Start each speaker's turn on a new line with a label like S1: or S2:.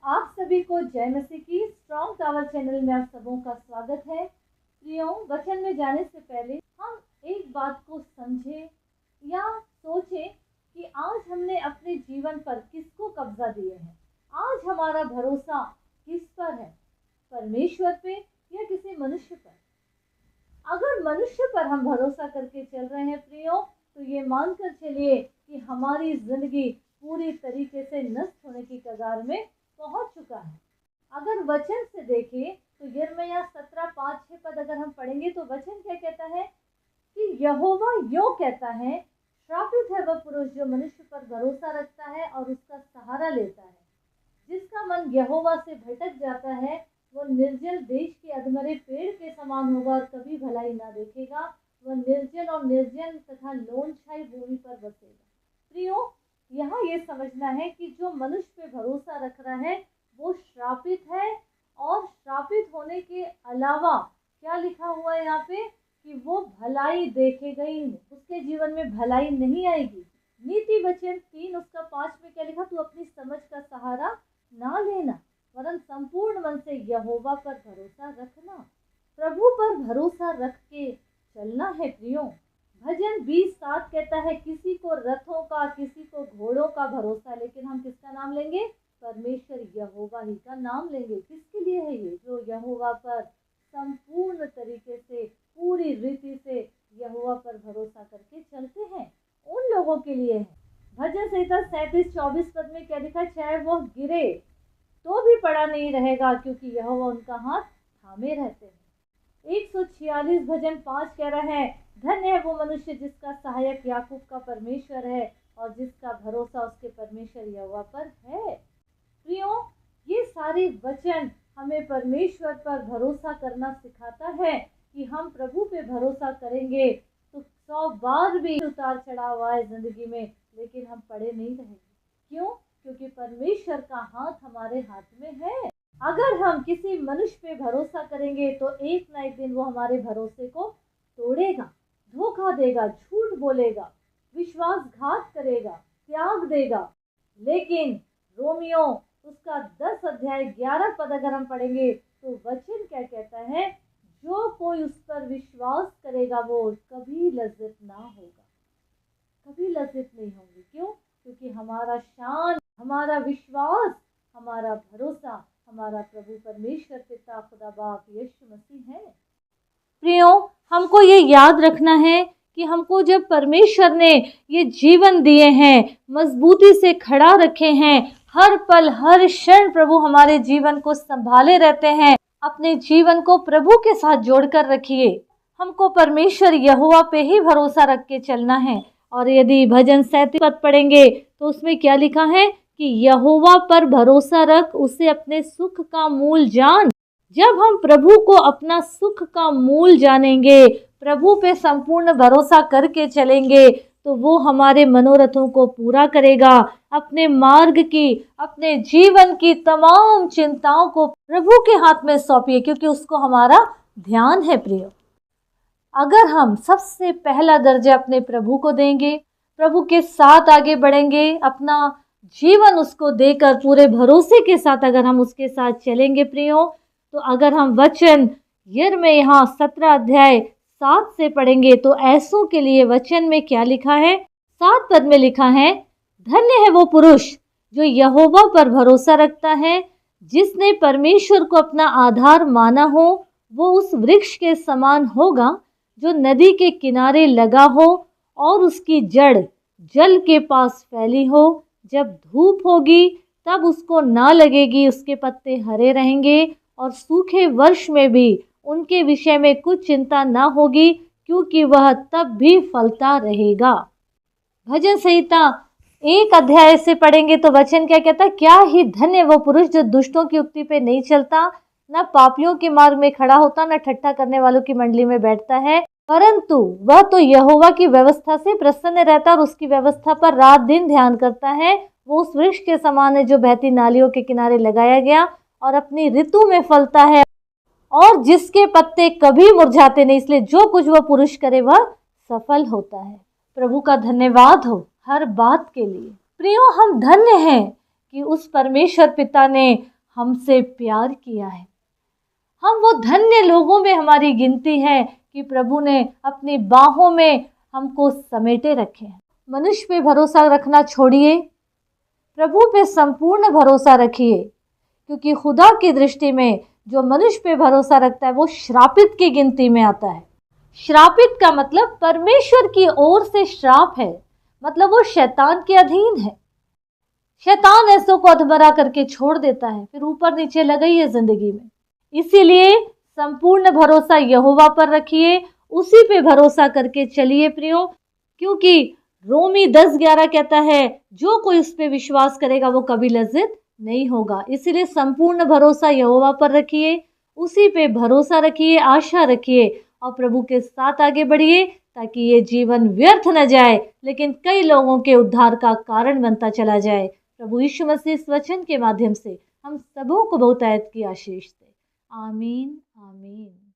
S1: आप सभी को जय मसीह की स्ट्रॉन्ग टावर चैनल में आप सबों का स्वागत है। प्रियों, वचन में जाने से पहले हम एक बात को समझें या सोचें कि आज हमने अपने जीवन पर किसको कब्जा दिए हैं। आज हमारा भरोसा किस पर है, परमेश्वर पे या किसी मनुष्य पर? अगर मनुष्य पर हम भरोसा करके चल रहे हैं प्रियों, तो ये मानकर चलिए कि हमारी जिंदगी पूरी तरीके से नष्ट होने की कगार में पहुंच चुका है। अगर वचन से देखें तो यिर्मयाह 17:5-6 पद अगर हम पढ़ेंगे तो वचन क्या कहता है कि यहोवा यूं कहता है, श्रापित है वह पुरुष जो मनुष्य पर भरोसा रखता है और उसका सहारा लेता है। जिसका मन यहोवा से भटक जाता है वह निर्जल देश के अधमरे पेड़ के समान होगा और कभी भलाई ना देखेगा। वह निर्जल और निर्जन तथा लोन छाई भूमि पर बसेगा। प्रियो, यहाँ ये समझना है कि जो मनुष्य पे भरोसा रख रहा है वो श्रापित है, और श्रापित होने के अलावा क्या लिखा हुआ है यहाँ पे कि वो भलाई देखेगा ही नहीं, उसके जीवन में भलाई नहीं आएगी। नीति वचन 3 उसका 5 में क्या लिखा, तू अपनी समझ का सहारा ना लेना वरन संपूर्ण मन से यहोवा पर भरोसा रखना। प्रभु पर भरोसा रख के चलना है प्रियो। भजन 20:7 कहता है, किसी को रथों का किसी को घोड़ों का भरोसा, लेकिन हम किसका नाम लेंगे? परमेश्वर यहोवा ही का नाम लेंगे। किसके लिए है ये? जो यहोवा पर संपूर्ण तरीके से पूरी रीति से यहोवा पर भरोसा करके चलते हैं, उन लोगों के लिए है। भजन संहिता 37:24 पद में क्या लिखा, चाहे वो गिरे तो भी पड़ा नहीं रहेगा क्योंकि यहोवा उनका हाथ थामे रहते हैं। 146 भजन 5 कह रहा है, धन्य है वो मनुष्य जिसका सहायक याकूब का परमेश्वर है और जिसका भरोसा उसके परमेश्वर यहोवा पर है। प्रियो, ये सारे वचन हमें परमेश्वर पर भरोसा करना सिखाता है कि हम प्रभु पे भरोसा करेंगे तो 100 बार भी उतार चढ़ाव आए जिंदगी में, लेकिन हम पड़े नहीं रहेंगे। क्यों? क्योंकि परमेश्वर का हाथ हमारे हाथ में है। अगर हम किसी मनुष्य पे भरोसा करेंगे तो एक ना एक दिन वो हमारे भरोसे को तोड़ेगा, धोखा देगा, झूठ बोलेगा, विश्वासघात करेगा, त्याग देगा। लेकिन रोमियो उसका 10 अध्याय 11 पद अगर हम पढ़ेंगे तो वचन क्या कहता है, जो कोई उस पर विश्वास करेगा वो कभी लज्जित ना होगा, कभी लज्जित नहीं होंगे। क्यों? क्योंकि हमारा शान, हमारा विश्वास, हमारा भरोसा हमारा प्रभु परमेश्वर पिता खुदा बाप यीशु मसीह है। प्रियो, हमको ये याद रखना है कि हमको जब परमेश्वर ने ये जीवन दिए हैं, मजबूती से खड़ा रखे हैं, हर पल हर क्षण प्रभु हमारे जीवन को संभाले रहते हैं। अपने जीवन को प्रभु के साथ जोड़कर रखिए। हमको परमेश्वर यहोवा पे ही भरोसा रख के चलना है। और यदि भजन 37 पद पढ़ेंगे तो उसमें क्या लिखा है कि यहोवा पर भरोसा रख, उसे अपने सुख का मूल जान। जब हम प्रभु को अपना सुख का मूल जानेंगे, प्रभु पे संपूर्ण भरोसा करके चलेंगे, तो वो हमारे मनोरथों को पूरा करेगा। अपने मार्ग की, अपने जीवन की तमाम चिंताओं को प्रभु के हाथ में सौंपिए, क्योंकि उसको हमारा ध्यान है। प्रियो, अगर हम सबसे पहला दर्जा अपने प्रभु को देंगे, प्रभु के साथ आगे बढ़ेंगे, अपना जीवन उसको देकर पूरे भरोसे के साथ अगर हम उसके साथ चलेंगे प्रियो, तो अगर हम वचन यिर्मयाह 17 अध्याय 7 से पढ़ेंगे तो ऐसों के लिए वचन में क्या लिखा है, 7 पद में लिखा है, धन्य है वो पुरुष जो यहोवा पर भरोसा रखता है, जिसने परमेश्वर को अपना आधार माना हो। वो उस वृक्ष के समान होगा जो नदी के किनारे लगा हो और उसकी जड़ जल के पास फैली हो। जब धूप होगी तब उसको ना लगेगी, उसके पत्ते हरे रहेंगे और सूखे वर्ष में भी उनके विषय में कुछ चिंता ना होगी, क्योंकि वह तब भी फलता रहेगा। भजन संहिता 1 अध्याय से पढ़ेंगे तो वचन क्या कहता है, क्या ही धन्य वो पुरुष जो दुष्टों की उक्ति पे नहीं चलता, न पापियों के मार्ग में खड़ा होता, न ठट्ठा करने वालों की मंडली में बैठता है, परंतु वह तो यहोवा की व्यवस्था से प्रसन्न रहता और उसकी व्यवस्था पर रात दिन ध्यान करता है। वो उस वृक्ष के समान है जो बहती नालियों के किनारे लगाया गया और अपनी ऋतु में फलता है और जिसके पत्ते कभी मुरझाते नहीं, इसलिए जो कुछ वह पुरुष करे वह सफल होता है। प्रभु का धन्यवाद हो हर बात के लिए। प्रियो, हम धन्य हैं कि उस परमेश्वर पिता ने हमसे प्यार किया है। हम वो धन्य लोगों में हमारी गिनती है कि प्रभु ने अपनी बाहों में हमको समेटे रखे हैं। मनुष्य पे भरोसा रखना छोड़िए, प्रभु पे संपूर्ण भरोसा रखिए, क्योंकि खुदा की दृष्टि में जो मनुष्य पे भरोसा रखता है वो श्रापित की गिनती में आता है। श्रापित का मतलब परमेश्वर की ओर से श्राप है, मतलब वो शैतान के अधीन है। शैतान ऐसों को अधमरा करके छोड़ देता है, फिर ऊपर नीचे लगाई है जिंदगी में। इसीलिए संपूर्ण भरोसा यहोवा पर रखिए, उसी पे भरोसा करके चलिए प्रियो, क्योंकि रोमी 10:11 कहता है जो कोई उस पे विश्वास करेगा वो कभी लज्जित नहीं होगा। इसीलिए संपूर्ण भरोसा यहोवा पर रखिए, उसी पे भरोसा रखिए, आशा रखिए और प्रभु के साथ आगे बढ़िए, ताकि ये जीवन व्यर्थ न जाए लेकिन कई लोगों के उद्धार का कारण बनता चला जाए। प्रभु यीशु मसीह इस वचन के माध्यम से हम सबों को बहुतायत की आशीष दे। आमीन आमीन।